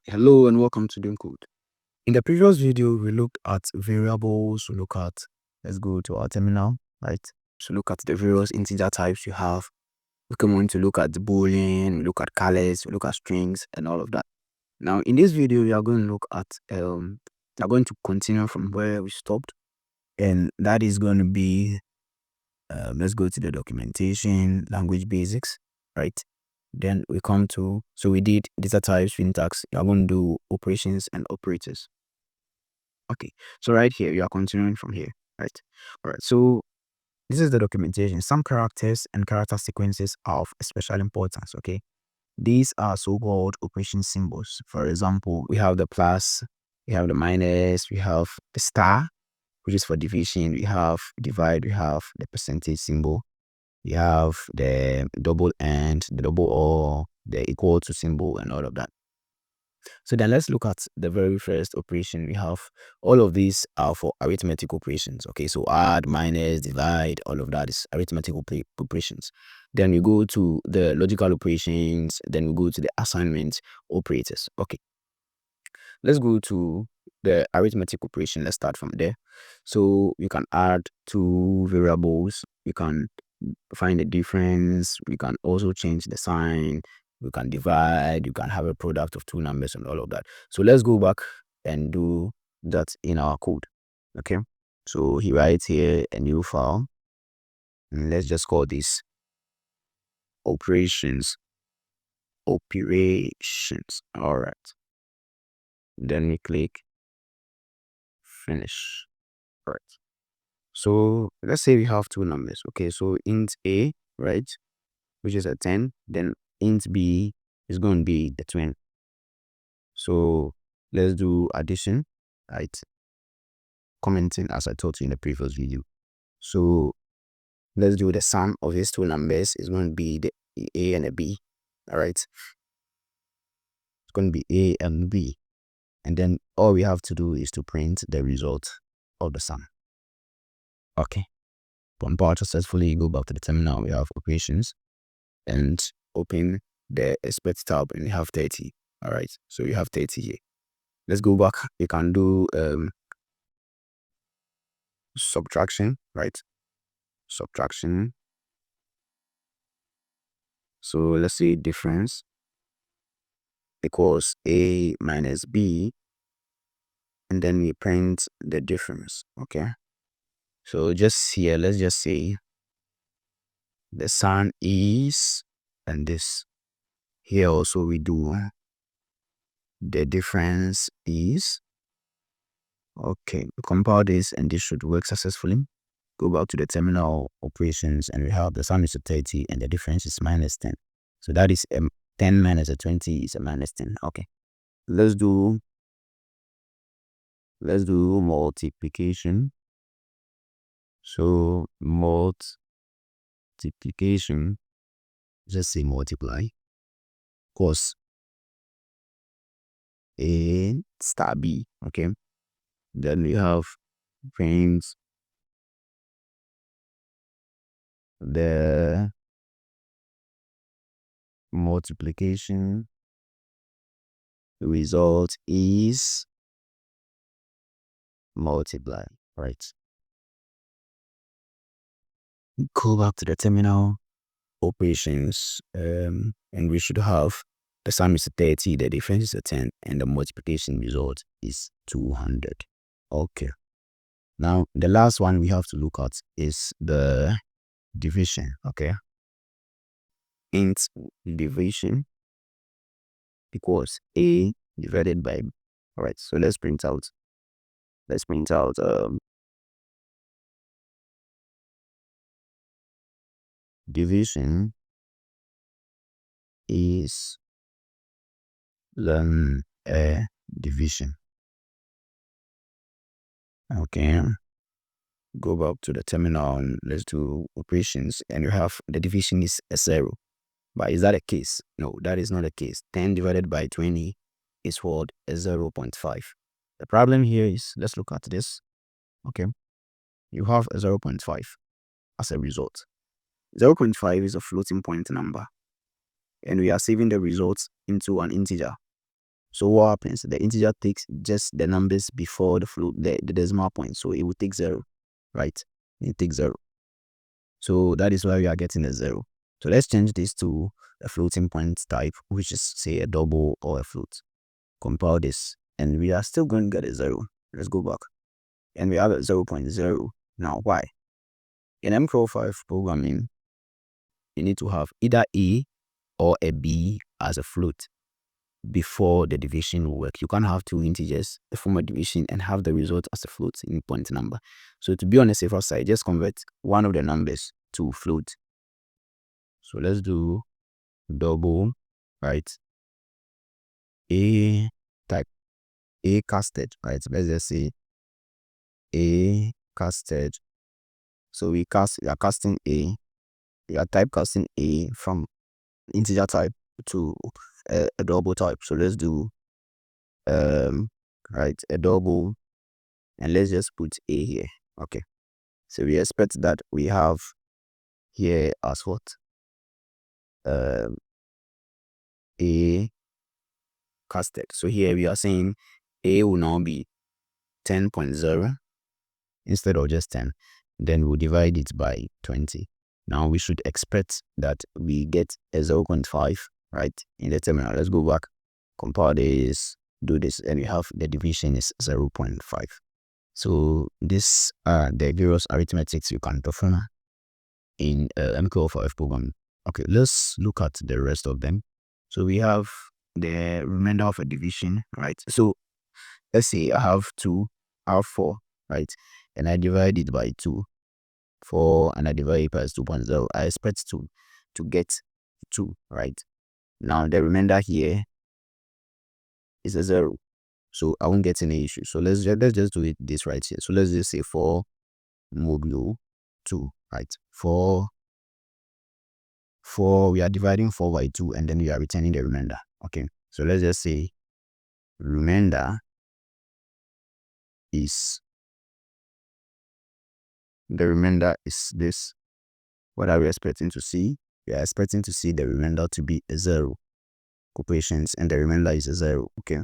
Hello and welcome to Doing Code. In the previous video, we looked at variables. Let's go to our terminal, right? So look at the various integer types you have. We come on to look at the Boolean, we look at colors, we look at strings and all of that. Now in this video, we are going to look at, we are going to continue from where we stopped. And that is going to be, let's go to the documentation, language basics, right? Then we come to, so we did data types, syntax. You are going to do operations and operators. Okay, so right here, you are continuing from here, right? All right, so this is the documentation. Some characters and character sequences are of special importance, okay? These are so-called operation symbols. For example, we have the plus, we have the minus, we have the star, which is for division, we have divide, we have the percentage symbol, we have the double and, the double or, the equal to symbol and all of that. So then let's look at the very first operation. We have all of these are for arithmetic operations. Okay, so add, minus, divide, all of that is arithmetic operations. Then we go to the logical operations. Then we go to the assignment operators. Okay, let's go to the arithmetic operation. Let's start from there. So you can add two variables. You can find the difference. We can also change the sign. We can divide. You can have a product of two numbers and all of that. So let's go back and do that in our code. Okay, so he writes here a new file, and let's just call this operations. All right, then we click finish. All right, so let's say we have two numbers. Okay, so int a, right, which is a 10, then int b is going to be the twin. So let's do addition, right? Commenting as I told you in the previous video. So let's do the sum of these two numbers is going to be the a and a b. All right, it's going to be a and b, and then all we have to do is to print the result of the sum. Okay, compiled successfully. Go back to the terminal. We have operations and open the expect tab, and we have 30. All right, so you have 30 here. Let's go back. You can do subtraction, right? Subtraction. So let's say difference equals a minus b, and then we print the difference. Okay, so just here, let's just say the sum is, and this here also we do the difference is. Okay, we compile this and this should work successfully. Go back to the terminal operations, and we have the sum is 30 and the difference is minus 10. So that is 10 minus a 20 is a minus 10. Okay, let's do multiplication. So multiplication, just say multiply, cos a star b. Okay, then we have print the multiplication result is multiply, right? Go back to the terminal operations, and we should have the sum is 30, the difference is a 10, and the multiplication result is 200. Okay, now the last one we have to look at is the division. Okay, int division equals a divided by b. All right, so let's print out division is a division. Okay, go back to the terminal and let's do operations, and you have the division is a 0. But is that a case? No, that is not a case. 10 divided by 20 is what? A 0.5. The problem here is, let's look at this. Okay, you have a 0.5 as a result. 0.5 is a floating point number, and we are saving the results into an integer. So what happens? The integer takes just the numbers before the float, the decimal point. So it will take 0, right? It takes 0. So that is why we are getting a 0. So let's change this to a floating point type, which is say a double or a float. Compile this, and we are still going to get a 0. Let's go back. And we have a 0.0. Now, why? In MCO5 programming, you need to have either A or a B as a float before the division will work. You can't have two integers form a division and have the result as a float in point number. So to be on the safer side, just convert one of the numbers to float. So let's do double, right? A type A casted, right? Let's just say A casted. So we are casting A. We are typecasting A from integer type to a double type. So let's do right, a double, and let's just put A here. Okay, so we expect that we have here as what A casted. So here we are saying A will now be 10.0 instead of just 10. Then we'll divide it by 20. Now we should expect that we get a 0.5, right, in the terminal. Let's go back, compile this, do this, and we have the division is 0.5. So this are the various arithmetics you can perform in MQ5 program. Okay, let's look at the rest of them. So we have the remainder of a division, right? So let's say I have 2, I have 4, right? And I divide it by 2, 4, and I divide it by 2.0. I expect to get 2, right? Now the remainder here is a 0. So I won't get any issue. So let's just do it this right here. So let's just say 4 modulo 2, right? 4, we are dividing 4 by 2, and then we are returning the remainder. Okay, so let's just say remainder is this. What are we expecting to see? We are expecting to see the remainder to be a 0 operations, and the remainder is a 0. Okay,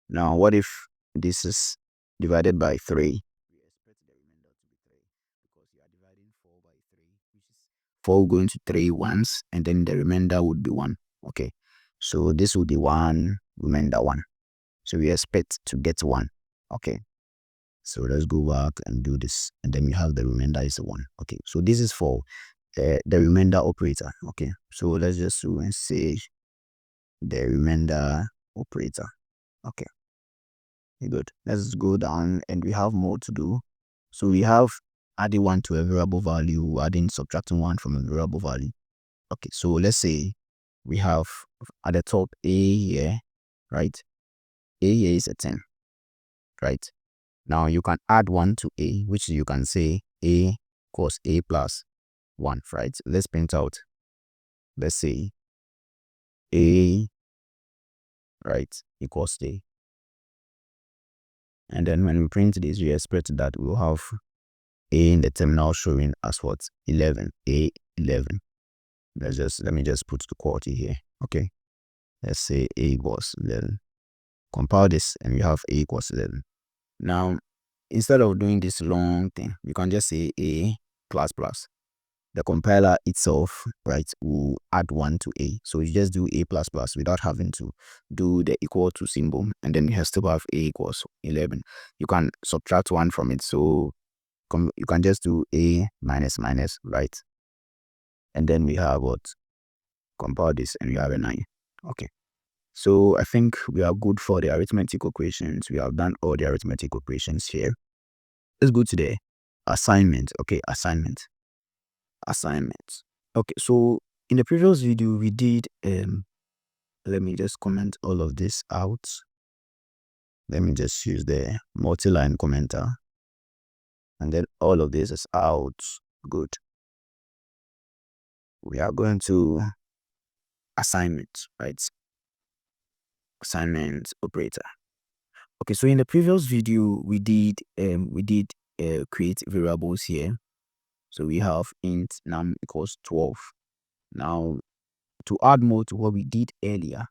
now what if this is divided by 3? We expect the remainder to be 3 because you are dividing 4 by 3, which is 4 going to 3 once, and then the remainder would be 1. Okay, so this would be 1, remainder 1. So we expect to get 1. Okay, so let's go back and do this, and then we have the remainder is 1. Okay, so this is for the remainder operator. Okay, so let's just do and say the remainder operator. Okay, good. Let's go down, and we have more to do. So we have adding 1 to a variable value, subtracting 1 from a variable value. Okay, so let's say we have at the top A here, right? A here is a 10, right? Now you can add 1 to A, which you can say A equals A plus 1, right? Let's print out, let's say A, right, equals A. And then when we print this, we expect that we'll have A in the terminal showing as what? 11, A 11. Let me just put the quality here. Okay, let's say A equals 11. Compile this, and we have A equals 11. Now, instead of doing this long thing, we can just say A plus plus. The compiler itself, right, will add 1 to A. So you just do A plus plus without having to do the equal to symbol, and then you still have A equals 11. You can subtract 1 from it. So you can just do A minus minus, right? And then we have what? Compile this, and we have a 9. Okay. So I think we are good for the arithmetic equations. We have done all the arithmetic equations here. Let's go to the assignment. Okay, assignment. Okay, so in the previous video we did let me just comment all of this out. Let me just use the multi-line commenter, and then all of this is out. Good. We are going to assignment, right? Assignment operator. Okay, so in the previous video we did create variables here. So we have int num equals 12. Now, to add more to what we did earlier,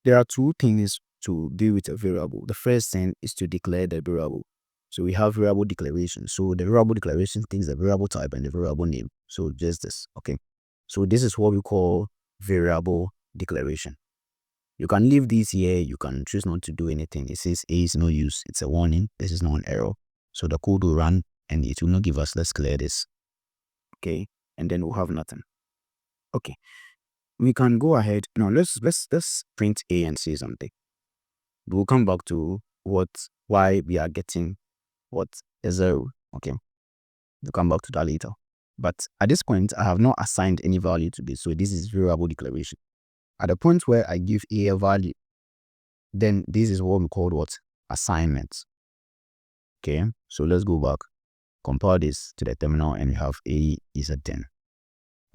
there are two things to deal with a variable, the first thing is to declare the variable. So we have variable declaration. So the variable declaration takes the variable type and the variable name. So just this, okay. So this is what we call variable declaration. You can leave this here. You can choose not to do anything. It says A is no use. It's a warning. This is not an error. So the code will run and it will not give us. Let's clear this. Okay. And then we'll have nothing. Okay. We can go ahead. Now let's print A and say something. We'll come back to why we are getting a 0. Okay. We'll come back to that later. But at this point, I have not assigned any value to this. So this is variable declaration. At the point where I give A a value, then this is what we call assignment. Okay, so let's go back, compare this to the terminal, and we have A is a 10.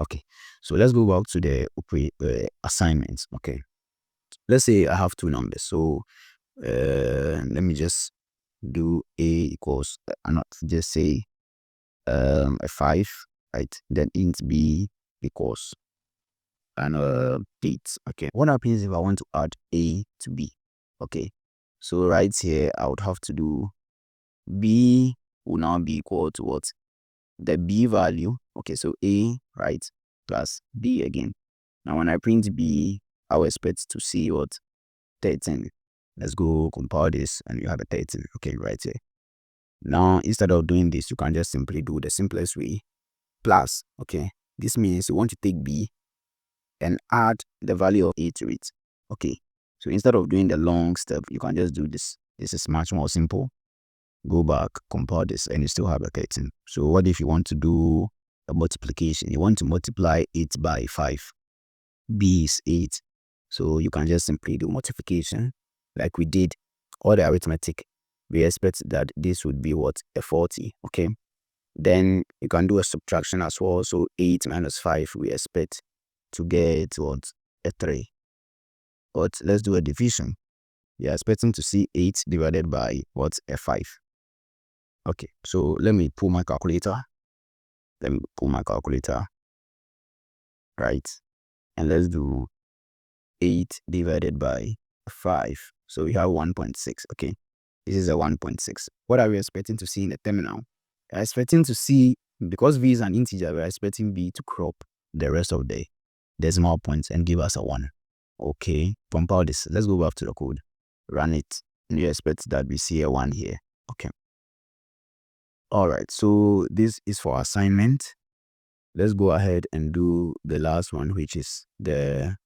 Okay, so let's go back to the assignments. Okay, let's say I have two numbers. So let me just do A equals, not just say a 5, right? Then int B equals and 8. Okay, what happens if I want to add A to B? Okay, so right here I would have to do B will now be equal to what? The B value. Okay, so A, right, plus B again. Now when I print B, I will expect to see what? 13. Let's go compare this and you have a 13. Okay, right here. Now instead of doing this, you can just simply do the simplest way, plus. Okay, this means you want to take B and add the value of A to it. Okay, so instead of doing the long step, you can just do this. This is much more simple. Go back, compare this, and you still have a 13. So what if you want to do a multiplication? You want to multiply 8 by 5. B is 8. So you can just simply do multiplication like we did all the arithmetic. We expect that this would be what? A 40. Okay, then you can do a subtraction as well. So 8 minus 5, we expect to get what? A 3. But let's do a division. We are expecting to see 8 divided by what? A 5. Okay, so let me pull my calculator. Right? And let's do 8 divided by 5. So we have 1.6. Okay, this is a 1.6. What are we expecting to see in the terminal? We're expecting to see, because V is an integer, we're expecting B to crop the rest of the decimal points and give us a 1. Okay, compile this. Let's go back to the code. Run it. And you expect that we see a 1 here. Okay. Alright, so this is for assignment. Let's go ahead and do the last one, which is the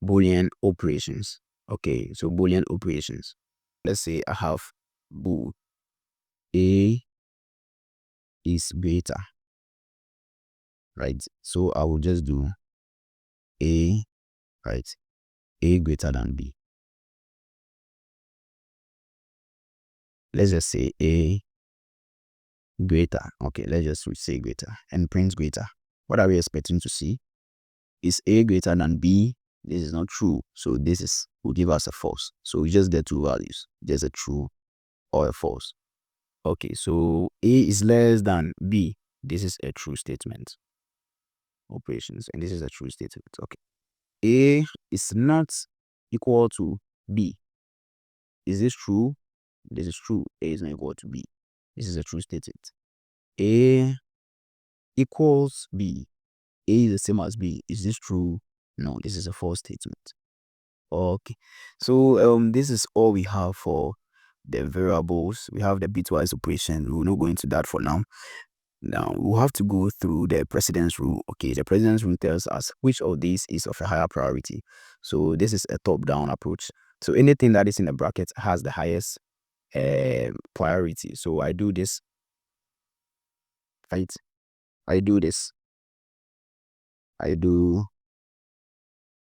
Boolean operations. Okay, so Boolean operations. Let's say I have bool A is greater, right? So I will just do A, right? A greater than B. Let's just say A greater. Okay, let's just say greater and print greater. What are we expecting to see? Is A greater than B? This is not true. So this will give us a false. So we just get two values. There's a true or a false. Okay, so A is less than B. This is a true statement. Operations, and this is a true statement. Okay. A is not equal to B. Is this true? This is true. A is not equal to B. This is a true statement. A equals B. A is the same as B. Is this true? No, this is a false statement. Okay, so this is all we have for the variables. We have the bitwise operation. We will not go into that for now. Now we'll have to go through the precedence rule. Okay, the precedence rule tells us which of these is of a higher priority. So this is a top-down approach. So anything that is in the bracket has the highest priority. So I do this, right? I do this.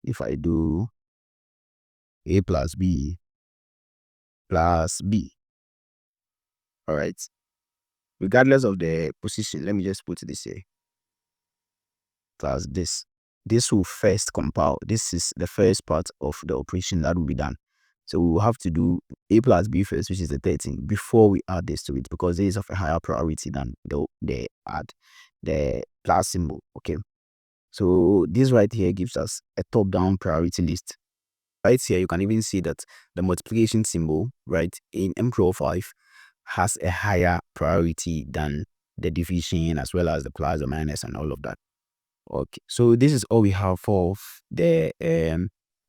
If I do A plus B plus B, all right? Regardless of the position, let me just put this here. Plus this. This will first compile. This is the first part of the operation that will be done. So we will have to do A plus B first, which is the 13, before we add this to it, because it is of a higher priority than the plus symbol. Okay. So this right here gives us a top-down priority list. Right here, you can even see that the multiplication symbol, right, in M12 has a higher priority than the division as well as the plus or minus and all of that. Okay, so this is all we have for the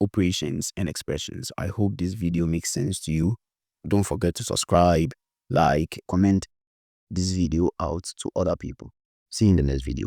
operations and expressions. I hope this video makes sense to you. Don't forget to subscribe, like, comment this video out to other people. See you in the next video.